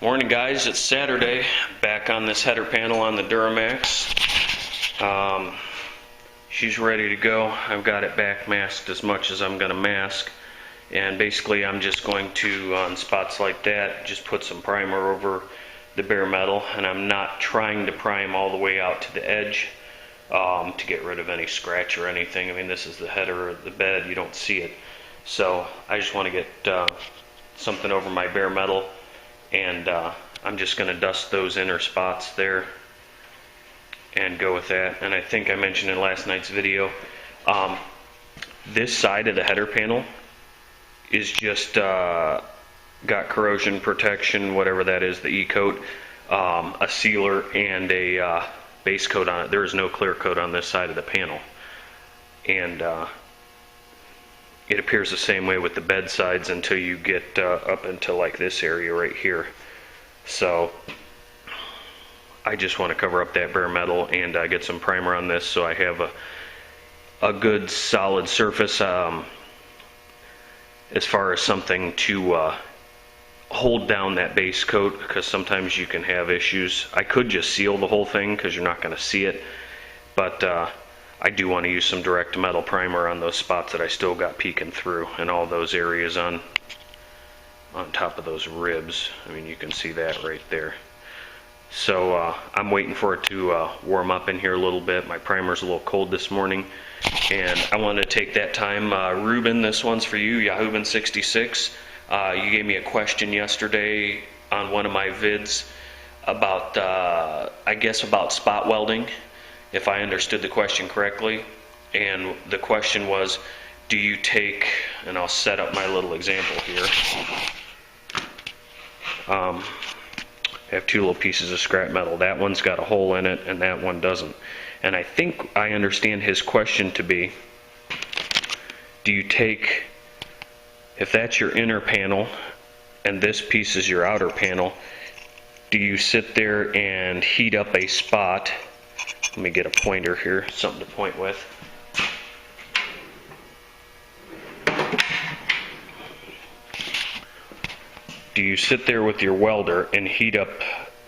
Morning guys, it's Saturday, back on this header panel on the Duramax. She's ready to go. I've got it back masked as much as I'm going to mask, and basically I'm just going to, on spots like that, just put some primer over the bare metal, and I'm not trying to prime all the way out to the edge to get rid of any scratch or anything. I mean, this is the header of the bed, you don't see it, so I just want to get something over my bare metal. And I'm just going to dust those inner spots there and go with that. And I think I mentioned in last night's video, this side of the header panel is just got corrosion protection, whatever that is, the E-coat, a sealer, and a base coat on it. There is no clear coat on this side of the panel. And it appears the same way with the bed sides until you get up into like this area right here. So I just want to cover up that bare metal and get some primer on this so I have a good solid surface as far as something to hold down that base coat, because sometimes you can have issues. I could just seal the whole thing because you're not going to see it, but I do want to use some direct metal primer on those spots that I still got peeking through, and all those areas on top of those ribs. I mean, you can see that right there. So I'm waiting for it to warm up in here a little bit. My primer's a little cold this morning, and I wanted to take that time. Ruben, this one's for you, Yahooban66. You gave me a question yesterday on one of my vids about, I guess, about spot welding, if I understood the question correctly. And the question was, do you take, and I'll set up my little example here. I have two little pieces of scrap metal. That one's got a hole in it and that one doesn't. And I think I understand his question to be, do you take, if that's your inner panel and this piece is your outer panel, do you sit there and heat up a spot? Let me get a pointer here, something to point with. Do you sit there with your welder and heat up,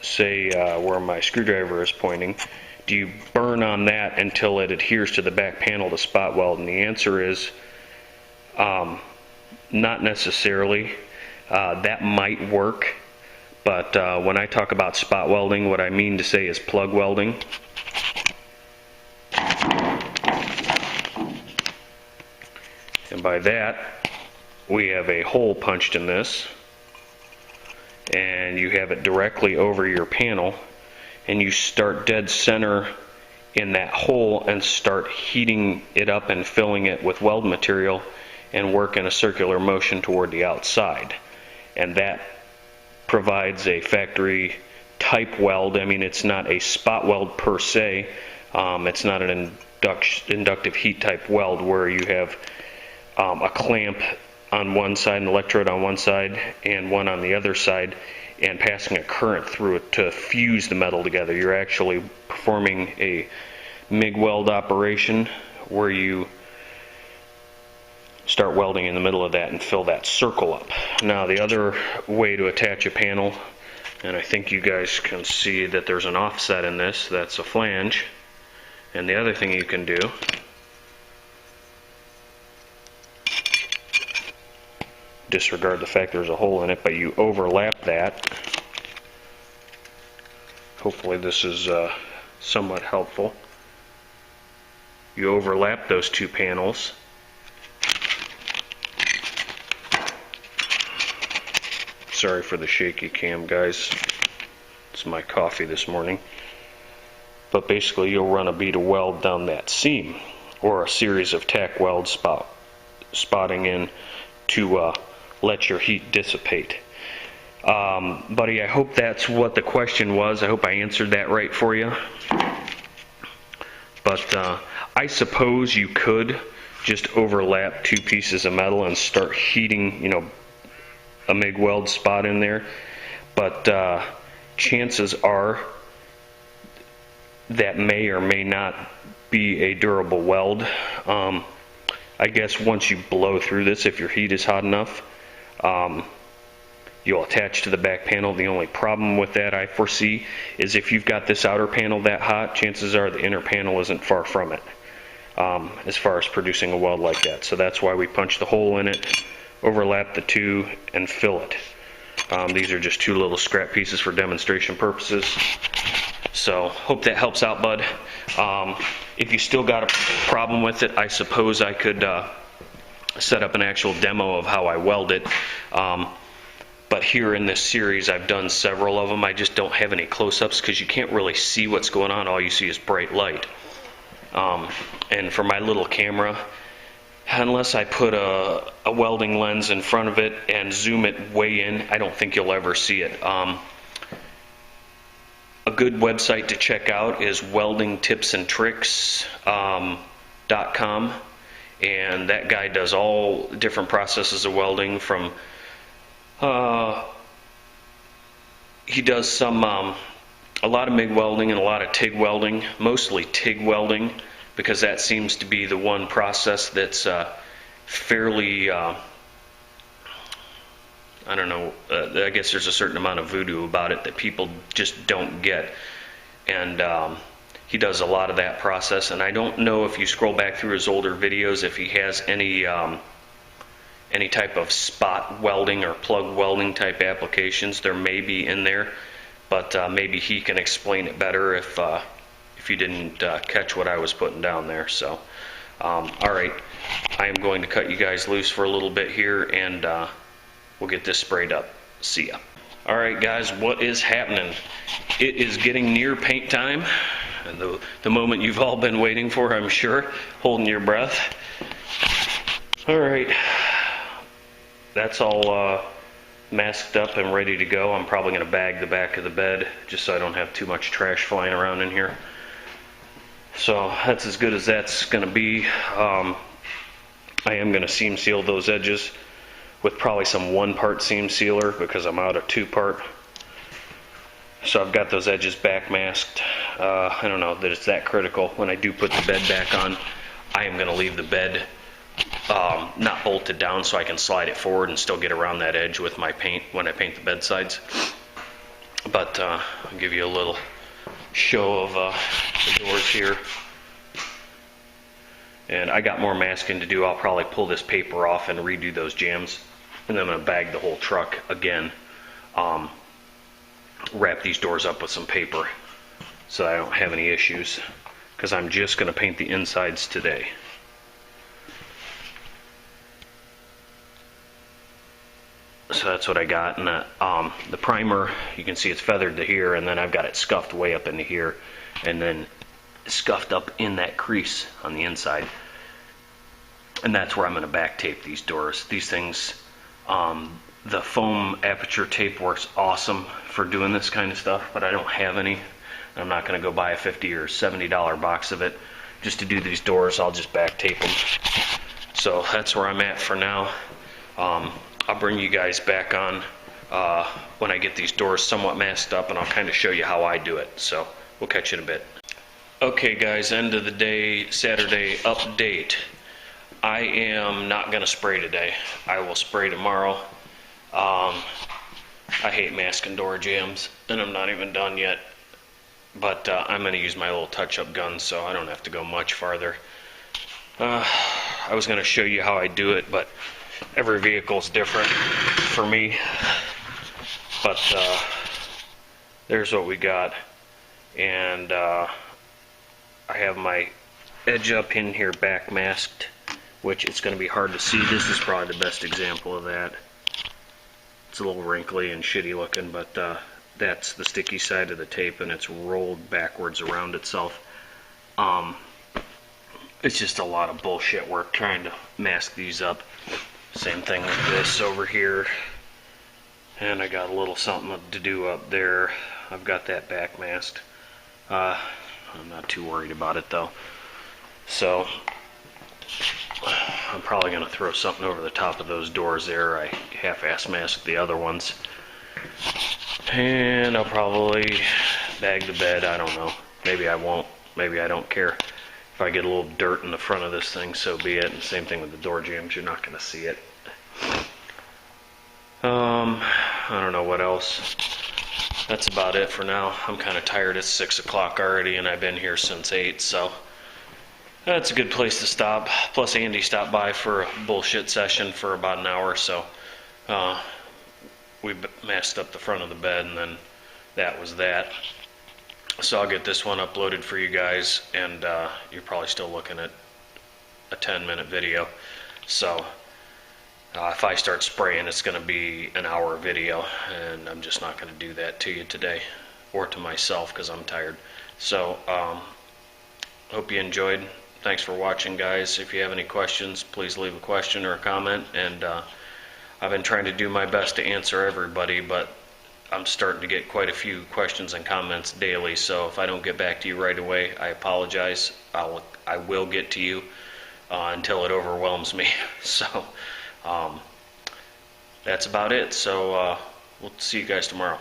say, where my screwdriver is pointing? Do you burn on that until it adheres to the back panel to spot weld? And the answer is not necessarily. That might work, but when I talk about spot welding, what I mean to say is plug welding. And by that, we have a hole punched in this, and you have it directly over your panel, and you start dead center in that hole and start heating it up and filling it with weld material and work in a circular motion toward the outside. And that provides a factory type weld. I mean, it's not a spot weld per se. It's not an inductive heat type weld where you have a clamp on one side, an electrode on one side, and one on the other side, and passing a current through it to fuse the metal together. You're actually performing a MIG weld operation where you start welding in the middle of that and fill that circle up. Now, the other way to attach a panel, and I think you guys can see that there's an offset in this, that's a flange. And the other thing you can do, disregard the fact there's a hole in it, but you overlap that. Hopefully this is somewhat helpful. You overlap those two panels. Sorry for the shaky cam, guys. It's my coffee this morning. But basically you'll run a bead of weld down that seam, or a series of tack welds spotting in to let your heat dissipate. Buddy, I hope that's what the question was. I hope I answered that right for you. But I suppose you could just overlap two pieces of metal and start heating, a MIG weld spot in there. But chances are that may or may not be a durable weld. I guess once you blow through this, if your heat is hot enough, you'll attach to the back panel. The only problem with that I foresee is if you've got this outer panel that hot, chances are the inner panel isn't far from it as far as producing a weld like that. So that's why we punch the hole in it, overlap the two, and fill it. These are just two little scrap pieces for demonstration purposes. So hope that helps out, bud. If you still got a problem with it, I suppose I could set up an actual demo of how I weld it. But here in this series, I've done several of them. I just don't have any close-ups because you can't really see what's going on. All you see is bright light. And for my little camera, unless I put a welding lens in front of it and zoom it way in, I don't think you'll ever see it. A good website to check out is weldingtipsandtricks.com, and that guy does all different processes of welding. From he does some a lot of MIG welding and a lot of TIG welding, mostly TIG welding, because that seems to be the one process that's fairly I don't know, I guess there's a certain amount of voodoo about it that people just don't get. And he does a lot of that process, and I don't know if you scroll back through his older videos if he has any type of spot welding or plug welding type applications. There may be in there, but maybe he can explain it better if you didn't catch what I was putting down there. So alright, I am going to cut you guys loose for a little bit here, and we'll get this sprayed up. See ya. Alright guys, what is happening? It is getting near paint time, and the moment you've all been waiting for, I'm sure, holding your breath. Alright, that's all masked up and ready to go. I'm probably going to bag the back of the bed just so I don't have too much trash flying around in here. So that's as good as that's going to be. I am going to seam seal those edges with probably some 1-part seam sealer because I'm out of 2-part. So I've got those edges back masked. I don't know that it's that critical. When I do put the bed back on, I am going to leave the bed not bolted down so I can slide it forward and still get around that edge with my paint when I paint the bed sides. But I'll give you a little show of the doors here. And I got more masking to do. I'll probably pull this paper off and redo those jambs, and then I'm going to bag the whole truck again. Wrap these doors up with some paper so I don't have any issues, because I'm just going to paint the insides today. So that's what I got. And the primer, you can see it's feathered to here, and then I've got it scuffed way up into here, and then scuffed up in that crease on the inside. And that's where I'm going to back tape these doors. These things, the foam aperture tape works awesome for doing this kind of stuff, but I don't have any. I'm not going to go buy a $50 or $70 box of it just to do these doors. I'll just back tape them. So that's where I'm at for now. I'll bring you guys back on when I get these doors somewhat masked up, and I'll kind of show you how I do it. So we'll catch you in a bit. Okay guys, end of the day, Saturday update. I am not going to spray today. I will spray tomorrow. I hate masking door jambs, and I'm not even done yet. But I'm going to use my little touch-up gun, so I don't have to go much farther. I was going to show you how I do it, but every vehicle's different for me. But there's what we got. And I have my edge up in here back masked, which it's going to be hard to see. This is probably the best example of that. It's a little wrinkly and shitty looking, but that's the sticky side of the tape, and it's rolled backwards around itself. It's just a lot of bullshit work trying to mask these up. Same thing with this over here. And I got a little something to do up there. I've got that back masked. I'm not too worried about it though. So I'm probably going to throw something over the top of those doors there. I half-ass masked the other ones. And I'll probably bag the bed. I don't know. Maybe I won't. Maybe I don't care. If I get a little dirt in the front of this thing, so be it. And same thing with the door jambs. You're not going to see it. I don't know what else. That's about it for now. I'm kind of tired. It's 6 o'clock already, and I've been here since 8, so that's a good place to stop. Plus, Andy stopped by for a bullshit session for about an hour, so we messed up the front of the bed, and then that was that. So I'll get this one uploaded for you guys, and you're probably still looking at a 10-minute video. So if I start spraying, it's going to be an hour video, and I'm just not going to do that to you today, or to myself, because I'm tired. So hope you enjoyed. Thanks for watching, guys. If you have any questions, please leave a question or a comment, and I've been trying to do my best to answer everybody, but I'm starting to get quite a few questions and comments daily, so if I don't get back to you right away, I apologize. I will get to you until it overwhelms me. So that's about it. So we'll see you guys tomorrow.